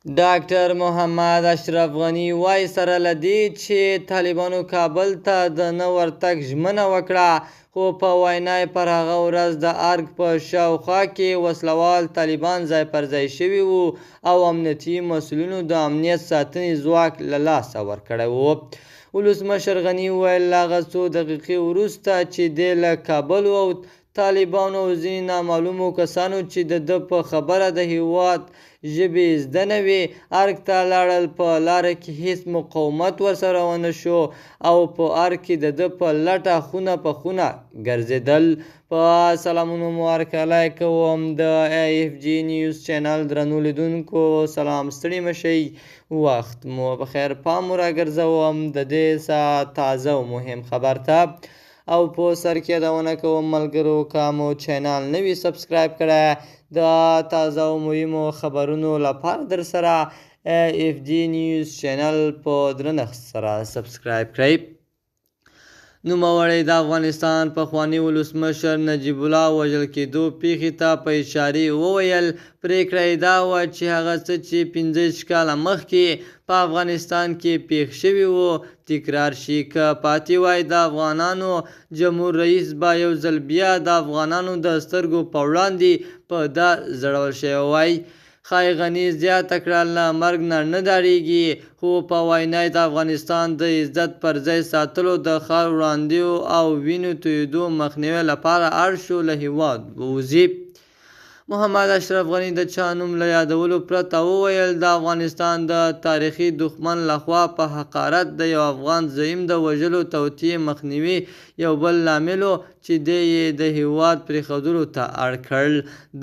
ډاکټر محمد اشرف غني وایي سره له دې چې طالبانو کابل ته د نه ورتګ ژمنه وکړه، خو په وینا یې پر هغه ورځ د ارګ په شاوخوا کې وسلوال طالبان ځای پر ځای شوي وو او امنیتي مسؤلینو د امنیت ساتنې ځواک له لاسه ورکړی و. ولسمشر غني وویل هغه څو دقیقې وروسته چې دی له کابل ووت، طالبانو او ځینې نامعلومو کسانو چې د ده په خبره د هېواد ژبې زده نه وي ارګ ته لاړل. په لاره کې هېڅ مقاومت ورسره ونه شو او په ارګ کې د ده په لټه خونه په خونه ګرځېدل. په سلامونو مو هرکلی کوم د AFG نیوز چینل درنو لیدونکو، سلام، ستړي مه شئ، وخت مو بخیر. پام مو راګرځوم د دې ساعت تازه او مهم خبر ته، او په سر کې یادونه کوم ملګرو که مو چینل نه وي سبسکرایب کړی د تازه او مهمو خبرونو لپاره در سره AFG نیوز چینل په درنښت سره سبسکرایب کړئ. نوموړی د افغانستان پخواني ولسمشر نجیب الله وژل کېدو پیښې ته په اشارې وویل پرېکړه یې دا وه چې هغه څه چې 15 کاله مخکې په افغانستان کې پیښ شوي وو تکرار شي. که پاتې وای د افغانانو جمهور رئیس به یو ځل بیا د افغانانو د سترګو په وړاندې په دا زړول شوی وای. ښایي غني زیاته کړه له مرګ نه ډارېږي، خو په وینا د افغانستان د عزت پر ځای ساتلو، د ښار ورانېدو او وینو تویېدو مخنیوي لپاره اړ شو له هېواد ووځي. محمد اشرف غني د چا نوم له یادولو پرته وویل د افغانستان د تاریخي دښمن لخوا په حقارت د یو افغان زعیم د وژلو توطیې مخنیوي یو بل لامل و چې دی یې د هېواد پرېښودلو ته اړ کړ.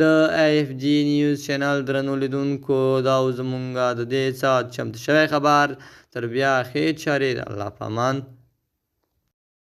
د AFG نیوز چینل درنو لیدونکو، دا و زموږ د دې ساعت چمتو شوی خبر. تر بیا ښې چارې، د الله په امان.